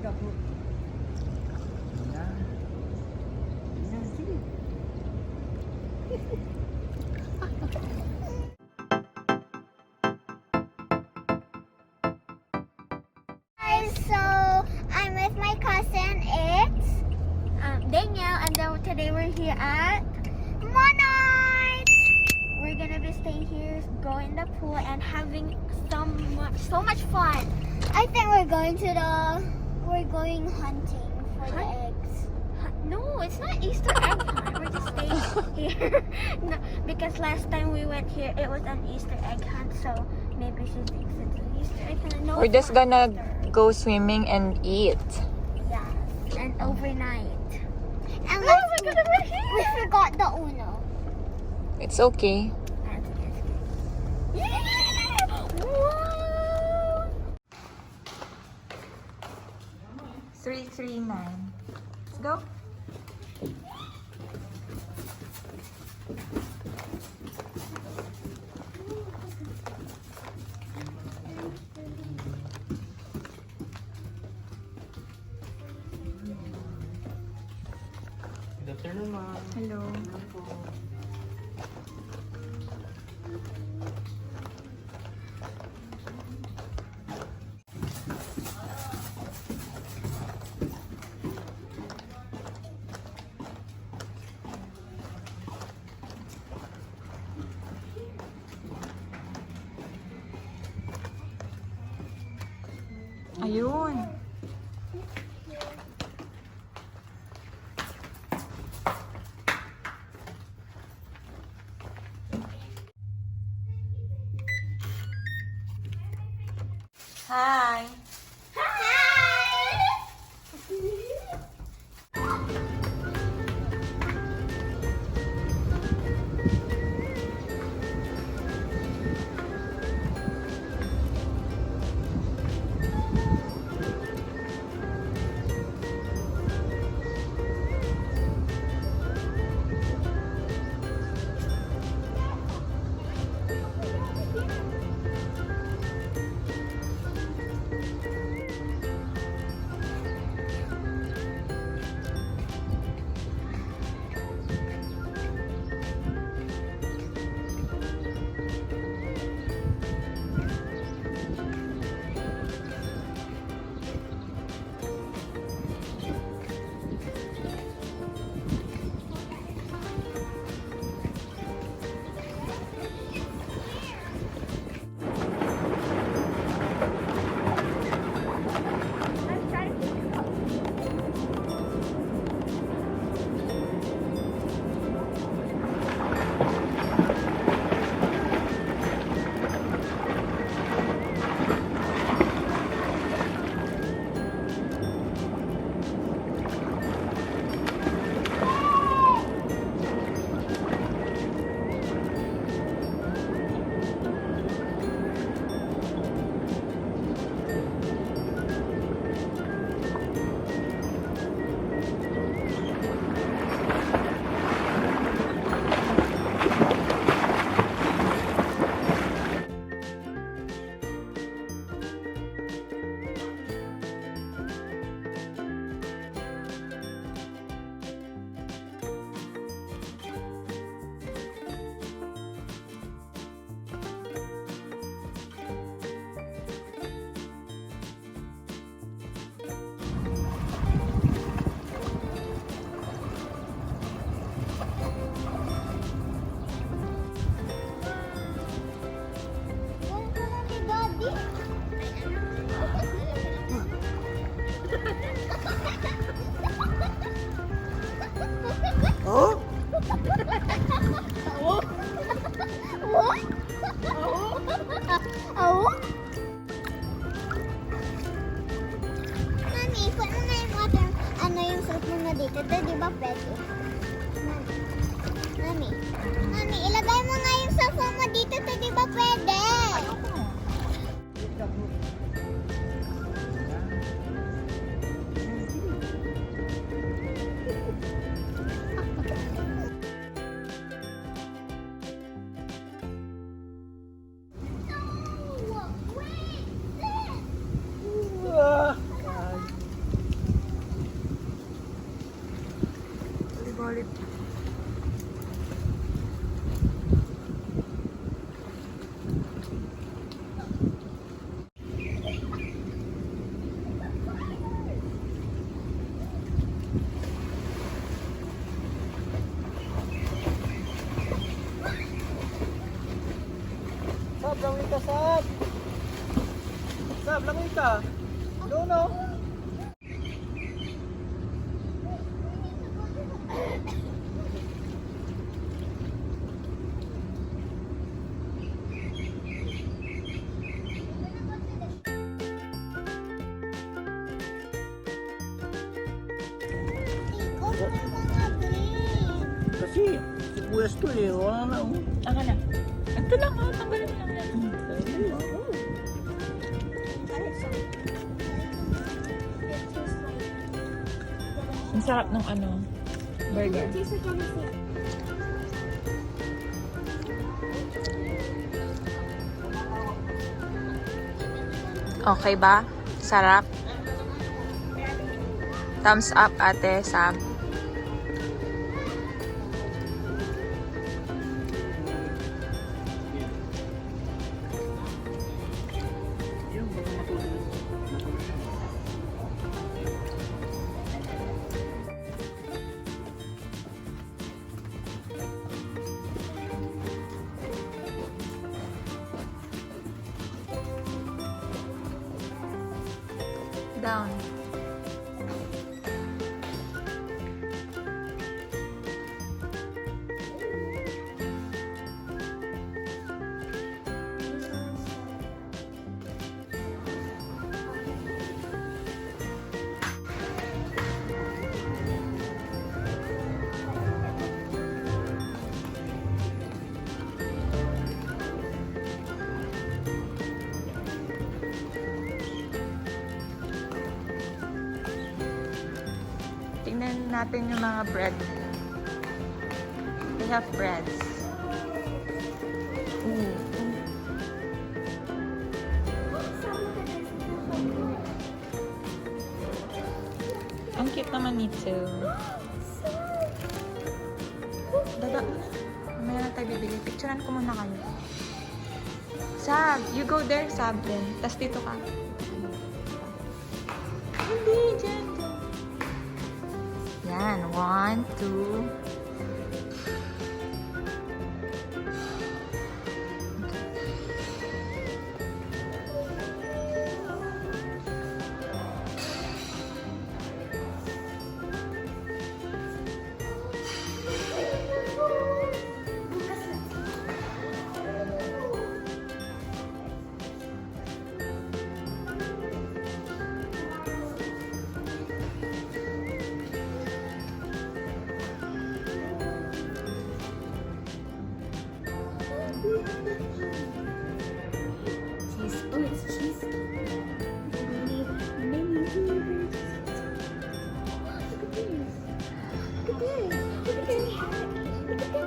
Ayan. Ayan, sige. Guys, so I'm with my cousin. It's Danielle, and then today we're here at Monarch. We're gonna be staying here, go in the pool, and having so much fun. I think we're going hunting for the eggs. No, it's not Easter egg hunt. We're just staying here. No, because last time we went here, it was an Easter egg hunt. So maybe she thinks it's an Easter egg hunt. No, We're it's just not gonna Easter. go swimming and eat. Yeah, and overnight. And Oh my God, we forgot the Uno. It's okay. Yeah! Whoa! 339. Let's go. Good afternoon, ma'am. Hello. Ayun. Hi. Oh? What? Oh? Mami, put mo na yung water. Ano yung soup mo na dito? Ito, di ba pwede? Mami. Mami, ilagay mo nga yung soup mo dito. Ito, di ba pwede? call it? Sab, langoy ka, Sab. Sab, langoy ka. Doon, no? Ikot ng mga green. Kasi, sibuyas to eh. Wala na, oh. Taka na. Ito lang, oh. Tanggalin mo lang yan. Ang sarap ng ano, burger. Okay ba? Sarap? Thumbs up, ate, Sab. Yun, baka matulog. Down. Tingnan natin yung mga bread. They have breads. Ooh. Ang cute naman nito. Dada. Mamaya na tayo bibili. Picturean ko muna kayo. Sab, you go there, Sab, then. Tapos dito ka. Hindi, dyan. Yan, 1, 2. Cheese. Oh, it's cheese. Look at this. Look at this. Look at this. Look at this.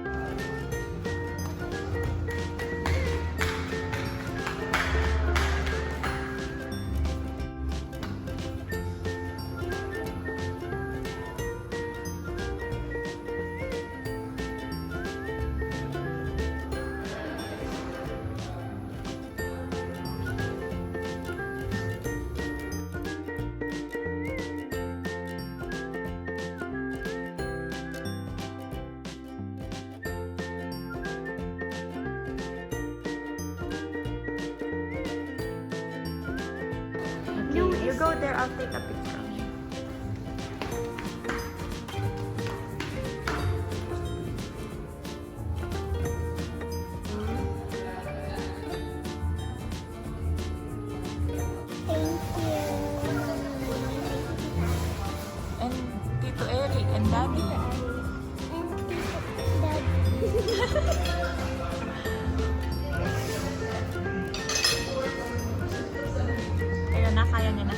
Okay, you go there, I'll take a picture. Thank you. And Tito Eric and Daddy. Ayun na, kaya niya na.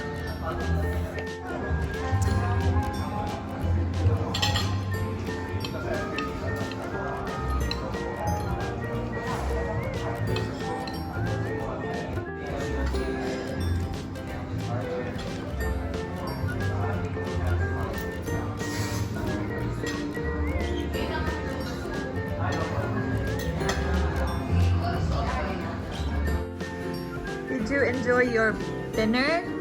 you enjoy your dinner?